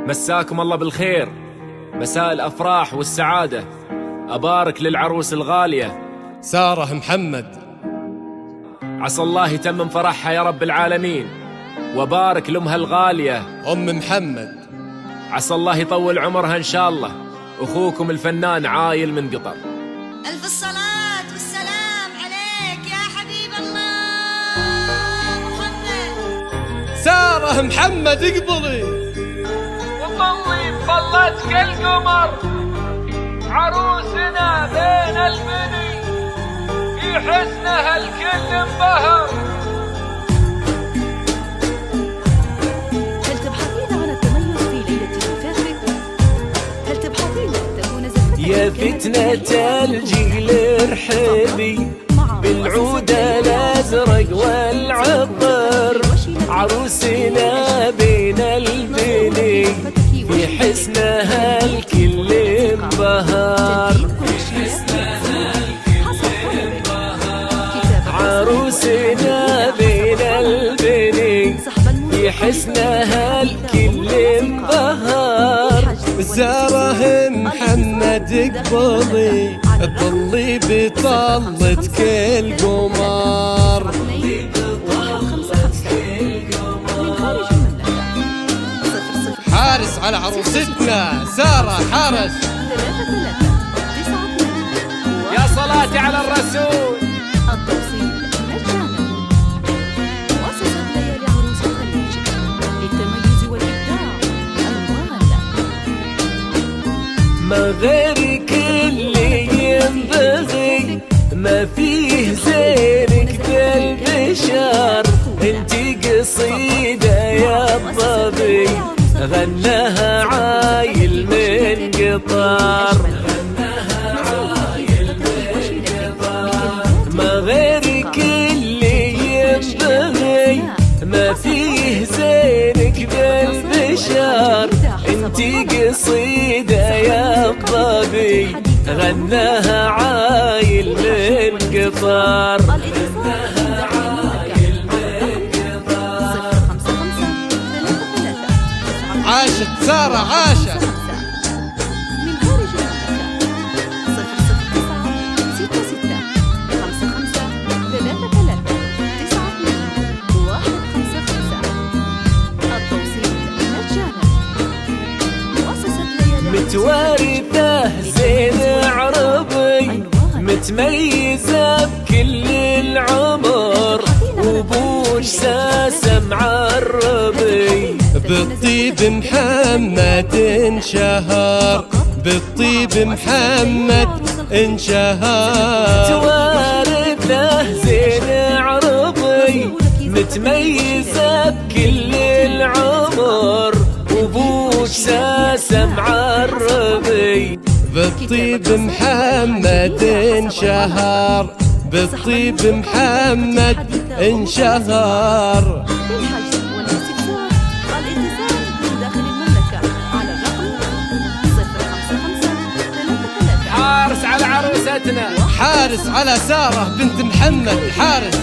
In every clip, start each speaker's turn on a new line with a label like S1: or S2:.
S1: مساكم الله بالخير، مساء الأفراح والسعادة. أبارك للعروس الغالية
S2: سارة محمد،
S1: عسى الله يتمم فرحها يا رب العالمين، وبارك لأمها الغالية
S2: أم محمد،
S1: عسى الله يطول عمرها إن شاء الله. أخوكم الفنان عايل من قطر.
S3: ألف الصلاة والسلام عليك يا حبيب الله محمد.
S2: سارة محمد اقبلي
S1: وطلي طلت كالقمر، عروسنا بين البني، في حسنها الكل انبهر.
S4: هل تبحثين عن التميز في ليلة زفافك؟ هل تبحثين أن تكون زفتك
S1: يا فتنة الجيل ارحبي بالعود الأزرق والعطر، عروسنا بين البني، في حسنها الكل انبهر. عروسنا بين البني، في حسنها الكل انبهر.
S2: سارة محمد اقبلي تطلي بطلة كل قمر. حارس على عروستنا سارة، حارس.
S1: يا صلاتي على الرسول.
S4: التوصيل مجانا. مؤسسة ليالي عروس الخليج للتميز والإبداع ألوان.
S1: ما غيرك اللي ينبغي، ما فيه زينك بالبشر. انتي قصيدة يا الظبي، غناها عايل من قطر. ما غيرك اللي ينبغي، ما فيه زينك بالبشر. انتي قصيدة يا الظبي، غناها عايل من قطر.
S2: عاشت سارة، عاشت.
S4: من خارج المملكة 009 66 55 33 92 155. التوصيل مجانا. مؤسسة ليالي
S1: متوارثة زين عربي، متميزة بكل العمر، وبوش ساسة معربي.
S2: بالطيب محمد انشهر، بالطيب محمد انشهر.
S1: توارثه زين عربي، متميزة بكل العمر، وبوش ساسة معربي.
S2: بالطيب محمد انشهر، بالطيب محمد انشهر.
S4: للحجز والاستفسار الاتصال من داخل المملكة على الرقم 055 33
S1: حارس على عروستنا،
S2: حارس على سارة بنت محمد، حارس.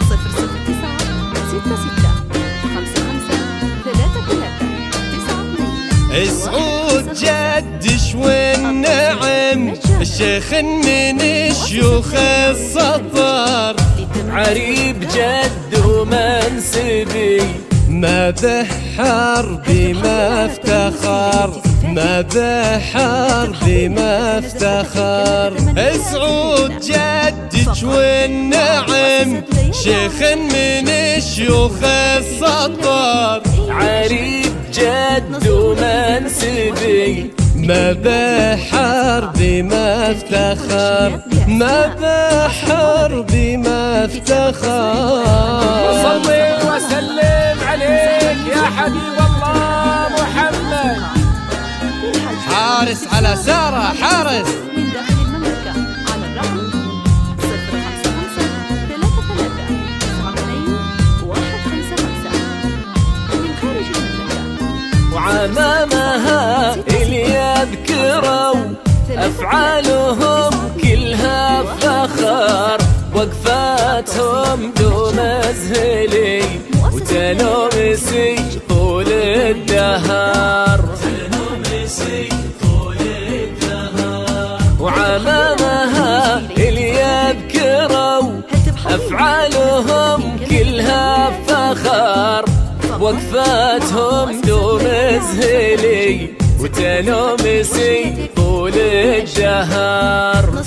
S4: 009 66 55 33 92.
S2: اسعود جدش والنعم، الشيخ من شيوخ السطر.
S1: عريب جد ومنسبي،
S2: ما به حربي ما افتخر، ما به حربي ما افتخر. اسعود جدك والنعم، شيخ من شيوخ السطر.
S1: عريب جد ومنسبي،
S2: ما به حربي ما افتخر، ما به حربي ما افتخر.
S1: وصلي وسلم عليك يا حبيب الله محمد.
S2: حارس على سارة، حارس.
S4: من داخل المملكة على الرقم 055 33 92 155. من خارج المملكة
S1: وعمامها اللي يذكروا أفعالهم كلها فخر، وقفاتهم دوم مزهلي وتنومسي طول الدهر وعمامها اللي يذكروا أفعالهم كلها فخر وقفاتهم دوم زهلي وتنومسي طول الدهر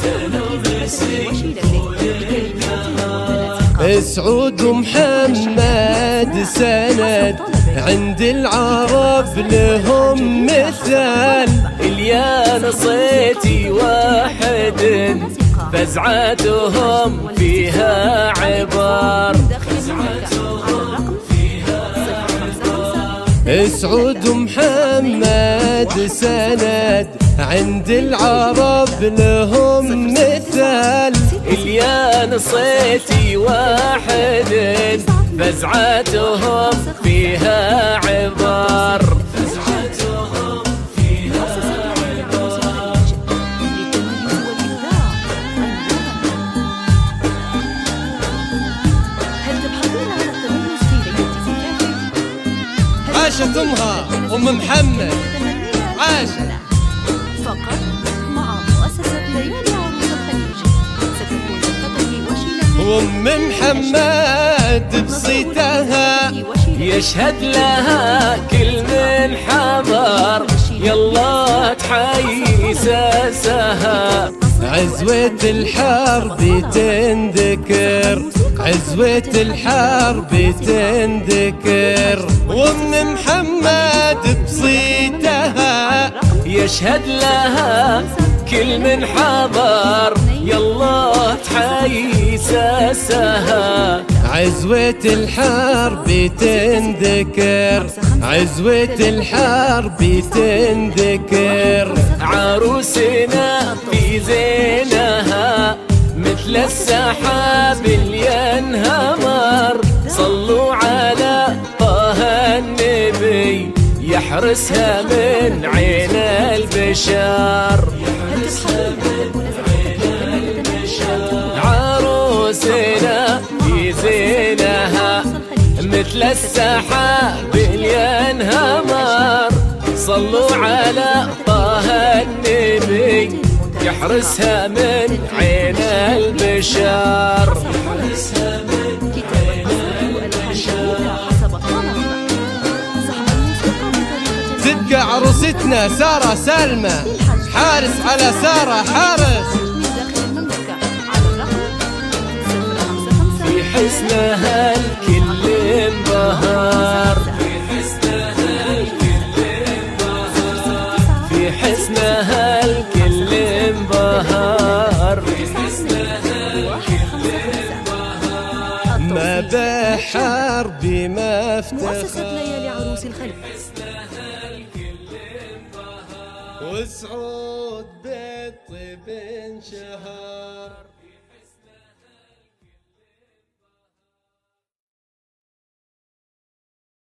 S2: سعود ومحمد سند عند العرب لهم مثال
S1: اليان صيتي واحد فزعتهم فيها عبر
S2: سعود ومحمد سند عند العرب لهم مثال
S1: اليان صيتي واحد فزعتهم فيها عبر
S2: عاشت أمها أم محمد عاشت
S4: فقط مع مؤسسة ليالي عروس الخليج ستكون الفتاة وشيلة
S2: وأم محمد بصيتها
S1: يشهد لها كل من حضر يلا تحيي ساسها
S2: عزوة الحرب تنذكر عزوة الحرب تنذكر وأم محمد بصيتها
S1: يشهد لها كل من حضر يلا تحيي ساسها
S2: عزوة الحرب تنذكر عزوة الحرب تنذكر
S1: عروسنا في زينها مثل السحاب اللي ينهمر صلوا على طه النبي يحرسها من عين البشر عروسنا في زينها مثل السحاب اللي ينهمر صلوا على طه النبي يحرسها من عين البشر
S2: تبقى عروستنا سارة سالمة حارس على سارة حارس
S1: في حسنها الكل انبهر في حسنها الكل انبهر
S2: ما بحرب ما
S4: مؤسسة
S2: افتخر
S4: ليالي عروس الخليج
S2: وسعود بالطيب انشهر